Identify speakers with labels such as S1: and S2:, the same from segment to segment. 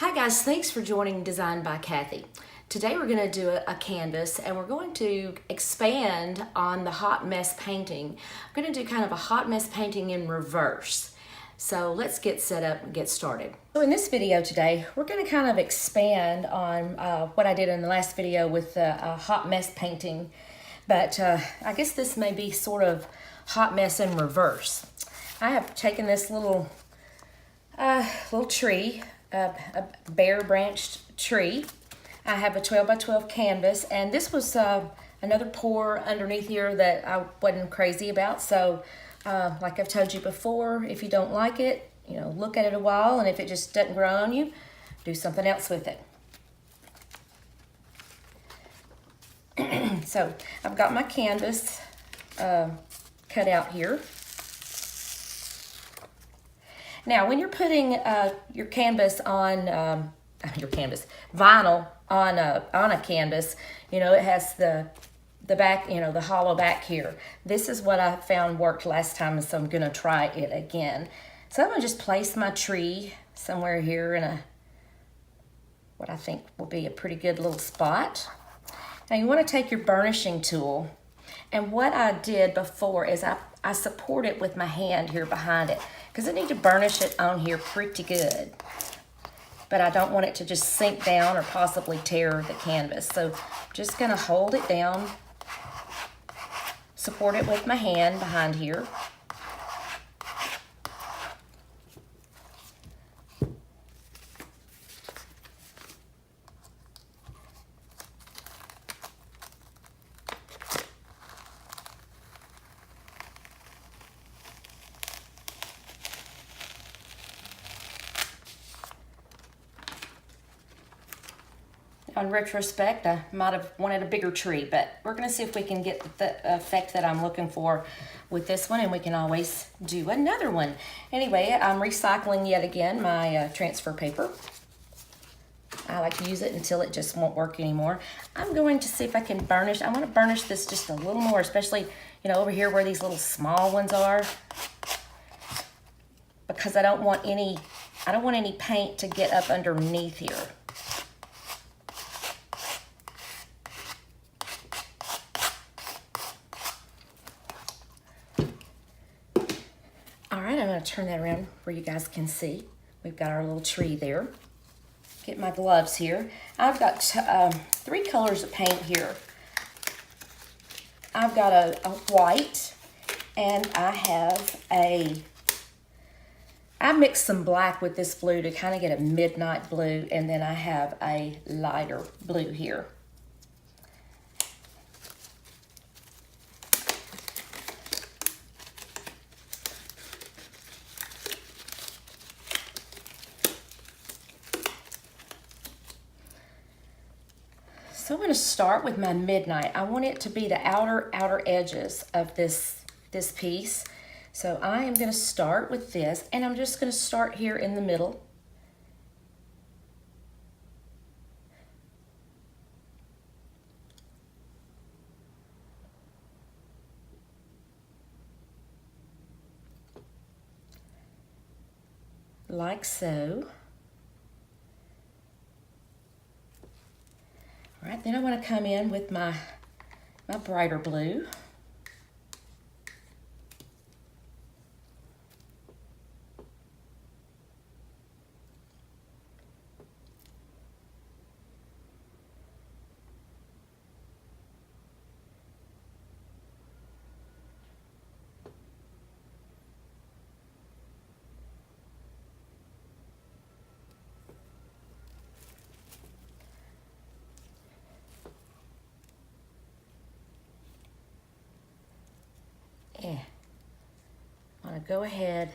S1: Hi guys, thanks for joining Design by Kathy. Today we're going to do a canvas and we're going to expand on the hot mess painting. I'm going to do kind of a hot mess painting in reverse. So let's get set up and get started. So in this video today, we're going to kind of expand on what I did in the last video with the hot mess painting. But I guess this may be sort of hot mess in reverse. I have taken this little tree, a bare branched tree. I have a 12 by 12 canvas, and this was another pour underneath here that I wasn't crazy about. So like I've told you before, if you don't like it, look at it a while, and if it just doesn't grow on you, do something else with it. So I've got my canvas cut out here. Now, when you're putting your canvas on vinyl on a canvas, it has the back, the hollow back here. This is what I found worked last time, so I'm gonna try it again. So I'm gonna just place my tree somewhere here in what I think will be a pretty good little spot. Now you want to take your burnishing tool, and what I did before is I support it with my hand here behind it, because I need to burnish it on here pretty good. But I don't want it to just sink down or possibly tear the canvas. So I'm just gonna hold it down, support it with my hand behind here. On retrospect, I might have wanted a bigger tree, but we're going to see if we can get the effect that I'm looking for with this one, and we can always do another one. Anyway, I'm recycling yet again my transfer paper. I like to use it until it just won't work anymore. I'm going to see if I can burnish. I want to burnish this just a little more, especially, over here where these little small ones are, because I don't want any paint to get up underneath here. All right, I'm going to turn that around where you guys can see. We've got our little tree there. Get my gloves here. I've got 3 colors of paint here. I've got a white, and I mixed some black with this blue to kind of get a midnight blue, and then I have a lighter blue here. So I'm going to start with my midnight. I want it to be the outer edges of this piece. So I am going to start with this, and I'm just going to start here in the middle. Like so. All right, then I want to come in with my brighter blue. Yeah, I want to go ahead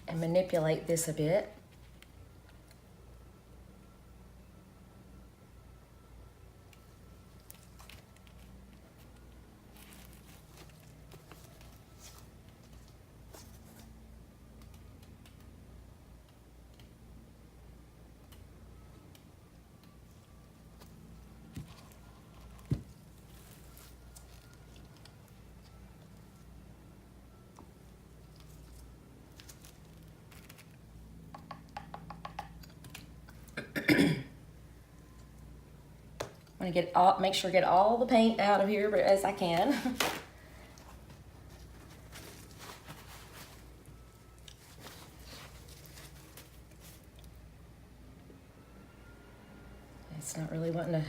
S1: and manipulate this a bit. I'm gonna make sure to get all the paint out of here as I can. It's not really wanting to.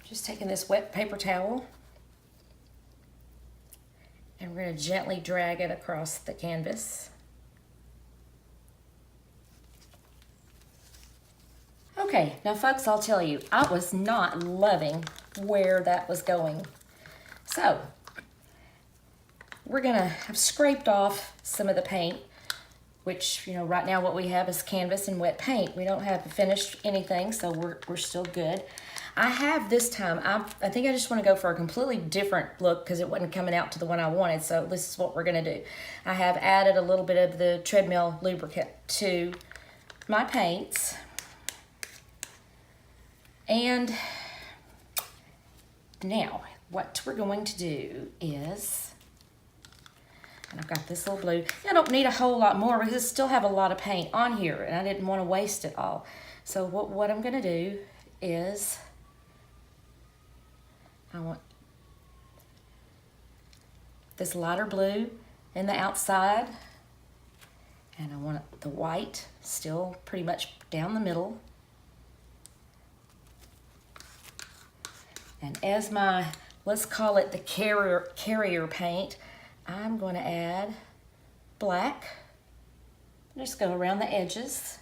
S1: Just taking this wet paper towel, and we're going to gently drag it across the canvas. Okay, now folks, I'll tell you, I was not loving where that was going. So, we're going to have scraped off some of the paint, which, you know, right now what we have is canvas and wet paint. We don't have finished anything, so we're still good. I have this time, I think I just want to go for a completely different look because it wasn't coming out to the one I wanted, so this is what we're going to do. I have added a little bit of the treadmill lubricant to my paints. And now, what we're going to do is, and I've got this little blue. I don't need a whole lot more because I still have a lot of paint on here and I didn't want to waste it all. So what I'm going to do is, I want this lighter blue in the outside, and I want the white still pretty much down the middle. And as my, let's call it the carrier paint, I'm going to add black. Just go around the edges.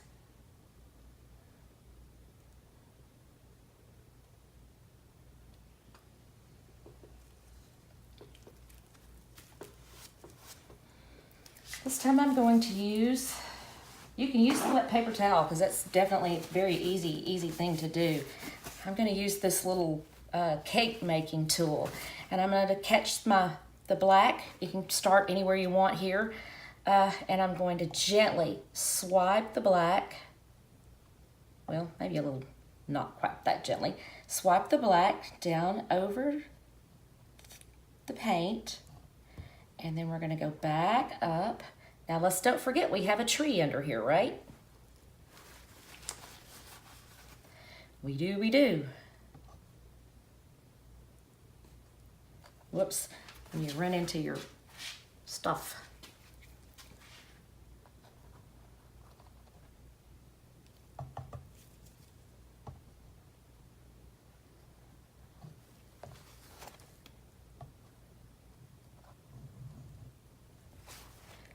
S1: This time I'm going to use, you can use the wet paper towel because that's definitely a very easy thing to do. I'm going to use this little cake making tool, and I'm going to catch the black. You can start anywhere you want here, and I'm going to gently swipe the black, well, maybe a little, not quite that gently, swipe the black down over the paint, and then we're going to go back up. Now don't forget we have a tree under here, right? We do. Whoops, when you run into your stuff.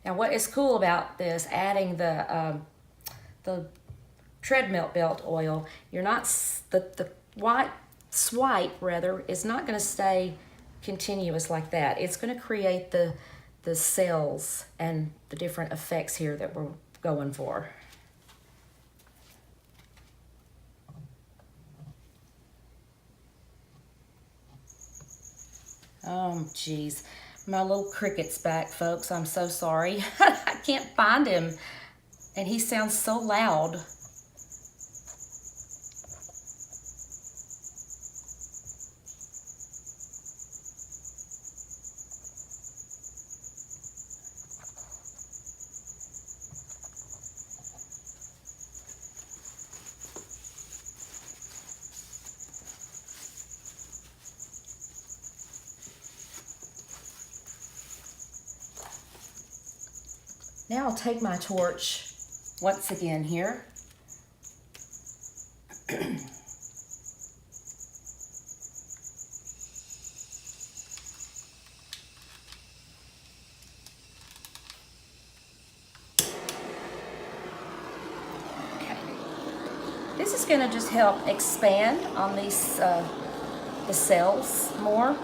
S1: Now what is cool about this, adding the treadmill belt oil, you're not, the white swipe rather is not going to stay continuous like that. It's going to create the cells and the different effects here that we're going for. Oh, geez. My little cricket's back, folks. I'm so sorry. I can't find him. And he sounds so loud. Now I'll take my torch once again here. Okay. This is going to just help expand on these the cells more.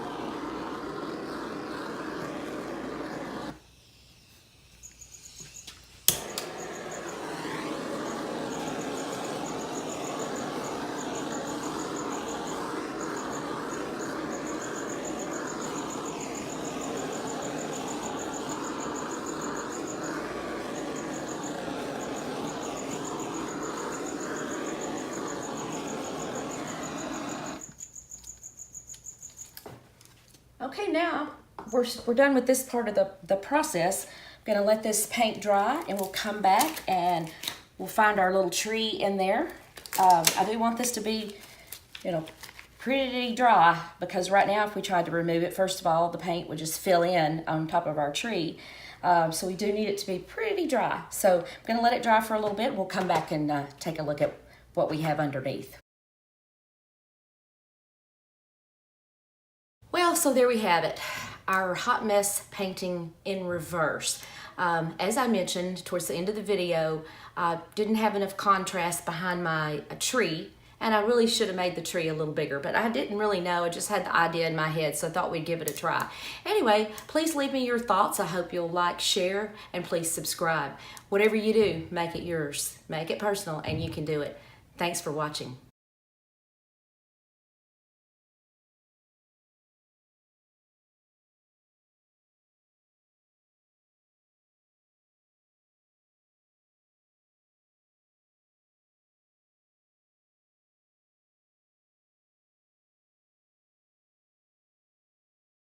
S1: Okay, now we're done with this part of the process. I'm gonna let this paint dry and we'll come back and we'll find our little tree in there. I do want this to be, you know, pretty dry, because right now if we tried to remove it, first of all, the paint would just fill in on top of our tree. So we do need it to be pretty dry. So I'm gonna let it dry for a little bit. We'll come back and take a look at what we have underneath. Well, so there we have it, our hot mess painting in reverse. As I mentioned towards the end of the video, I didn't have enough contrast behind my tree, and I really should have made the tree a little bigger, but I didn't really know. I just had the idea in my head, so I thought we'd give it a try. Anyway, please leave me your thoughts. I hope you'll like, share, and please subscribe. Whatever you do, make it yours. Make it personal, and you can do it. Thanks for watching.